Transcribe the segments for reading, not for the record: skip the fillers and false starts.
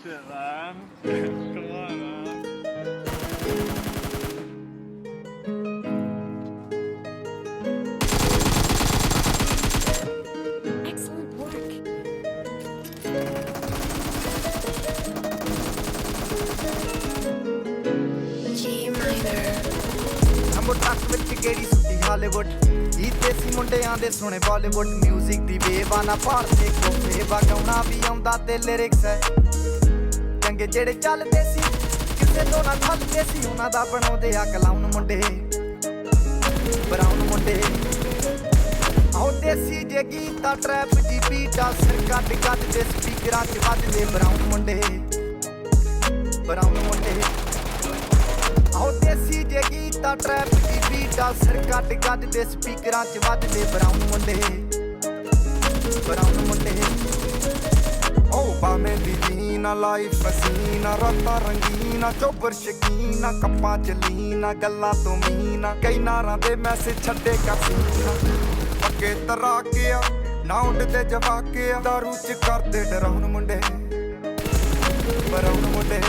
shit, man. Come on, man. Excellent work. G minor. Number truck ਵਿੱਚ ਕਿਹੜੀ ਸੁੱਤੀ Hollywood ਇਹ ਦੇਸੀ ਮੁੰਡਿਆਂ ਦੇ ਸੁਣੇ ਬਾਲੀਵੁੱਡ ਮਿਊਜ਼ਿਕ ਦੀ ਵੇਵ ਆ ਨਾ ਭਾਰਤੇ ਕੋਫੇ ਵਗਾਉਣਾ ਵੀ ਆਉਂਦਾ ਤੇ ਲਿਰਿਕਸ ਹੈ ਚੰਗੇ ਜਿਹੜੇ ਚੱਲਦੇ ਸੀ ਕਿਸੇ ਤੋਂ ਨਾ ਖੱਲਦੇ ਸੀ ਉਹਨਾਂ ਦਾ ਬਣਾਉਂਦੇ ਆ ਕਲਾਉਨ ਮੁੰਡੇ ਬਰਾਊਨ ਮੁੰਡੇ ਆਉ ਦੇਸੀ ਜੇ ਗੀਤਾ ਟਰੈਪ ਦੀ ਬੀਟਾ ਸਿਰ ਕੱਢ ਕੱਢ ਦੇ ਸਪੀਕਰਾਂ 'ਚ ਵੱਜਦੇ ਬਰਾਊਨ ਮੁੰਡੇ ਆਉ ਦੇਸੀ ਜੇ ਗੀਤਾ ਟਰੈਪ ਦੀ ਬੀਟਾ ਸਿਰ ਕੱਢ ਕੱਢ ਦੇ ਸਪੀਕਰਾਂ 'ਚ ਵੱਜਦੇ ਬਰਾਊਨ ਮੁੰਡੇ ਓ ਬਾਵੇਂ ਦੀ ਜੀਨਾ ਲਾਈਫ ਫਸੀਨਾ ਰਾਤਾਂ ਰੰਗੀਨਾ ਚੋਬਰ ਸ਼ਕੀਨਾ ਕੱਪਾਂ ਚ ਲੀਨਾ ਗੱਲਾਂ ਤੋਂ ਮੀਨਾ ਕਈ ਨਾਰਾਂ ਦੇ ਮੈਸੇਜ ਛੱਡੇ ਕਸੀਨਾ ਪੱਕੇ ਤਰਾਕਿਆ ਨਾ ਉੱਡਦੇ ਜਵਾਕਿਆ ਦਾਰੂ ਚ ਕਰਦੇ ਡਰਾਉਣ ਮੁੰਡੇ ਬਰਾਉਣ ਮੁੰਡੇ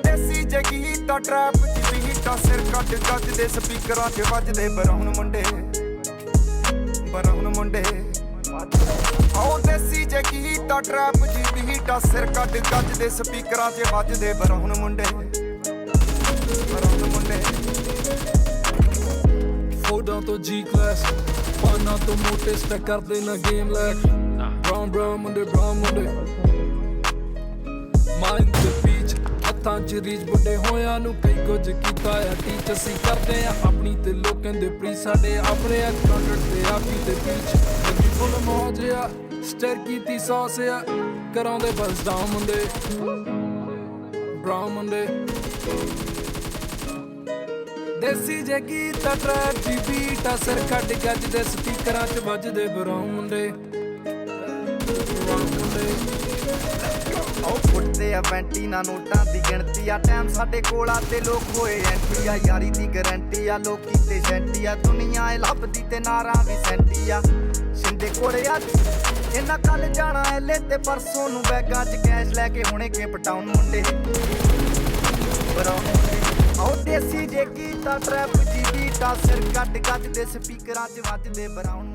ਦੇਸੀ ਜਗੀਤਾ ਟਰੈਪ ਦੀ ਬੀਟਾ ਸਿਰ ਕੱਢ ਕੱਢ ਦੇ ਸਪੀਕਰਾਂ 'ਚ ਵੱਜਦੇ ਬਰਾਉਨ ਮੁੰਡੇ ਆਉ ਦੇਸੀ ਜਗੀਤਾ ਟਰੈਪ ਦੀ ਬੀਟਾ ਸਿਰ ਕੱਢ ਕੱਢ ਦੇ ਸਪੀਕਰਾਂ 'ਚ ਵੱਜਦੇ ਬਰਾਉਨ ਮੁੰਡੇ ਫੋਟਾਂ ਤੋਂ ਜੀ ਕਲਾਸ ਪਾਨਾਂ ਤੋਂ ਮੋਟੇ ਸਟੈਕ ਕਰਦੇ ਨਾ ਗੇਮ ਲੈਕ ਬਰਾਊਨ ਮੁੰਡੇ ਮਾਈਂਡ ਦੇ ਪੀਚ ਹੱਥਾਂ 'ਚ ਰੀਚ ਬੁੱਢੇ ਹੋਇਆਂ ਨੂੰ ਕਈ ਕੁਝ ਕੀਤਾ ਆ ਟੀਚ ਅਸੀਂ ਕਰਦੇ ਆ ਆਪਣੀ ਤੇ ਲੋਕਾਂ ਦੇ ਪ੍ਰੀ ਸਾਡੇ ਆਪਣੇ ਕਾਂਟਰੈਕਟ ਤੇ ਆਪੀ ਦੇ ਪੀਚ ਲੱਗੀ ਫੁੱਲ ਮੌਜ ਆ ਸਟਰ ਕੀਤੀ ਸੌਸ ਆ ਕਰਾਉਂਦੇ ਬਸ ਡਾਊਨ ਮੁੰਡੇ ਬਰਾਊਨ ਮੁੰਡੇ ਦੇਸੀ ਜੇ ਗੀਤਾ ਟਰੈਪ ਦੀ ਬੀਟਾ ਸਿਰ ਕੱਢ ਗੱਜ ਦੇ ਸਪੀਕਰਾਂ 'ਚ ਵੱਜਦੇ ਬਰਾਊਨ ਮੁੰਡੇ ਆਉ ਫੁੱਟਦੇ ਆ ਵੈਂਟੀ ਨਾ ਨੋਟਾਂ ਦੀ ਗਿਣਤੀ ਆ ਟਾਈਮ ਸਾਡੇ ਕੋਲ ਆ ਤੇ ਲੋਕ ਹੋਏ ਐਂਟੀ ਆ ਯਾਰੀ ਦੀ ਗਰੰਟੀ ਆ ਲੋਕੀ ਤੇ ਸੈਂਟੀ ਆ ਦੁਨੀਆ ਏ ਲੱਭਦੀ ਤੇ ਨਾਰਾਂ ਵੀ ਸੈਂਟੀ ਆ ਸਿੰਦੇ ਕੋਲੇ ਆ ਇਹਨਾਂ ਕੱਲ ਜਾਣਾ ਐਲੇ ਤੇ ਪਰਸੋਂ ਨੂੰ ਬੈਗਾਂ 'ਚ ਕੈਸ਼ ਲੈ ਕੇ ਹੁਣੇ ਕੇ ਪਟਾਉਣ ਮੁੰਡੇ ਬਰਾਉਨ ਆਉ ਦੇਸੀ ਜੇ ਗੀਤਾ ਟਰੈਪ ਦੀ ਬੀਟਾ ਸਿਰ ਕੱਢ ਕੱਢ ਦੇ ਸਪੀਕਰਾਂ 'ਚ ਵੱਜਦੇ ਬਰਾਉਨ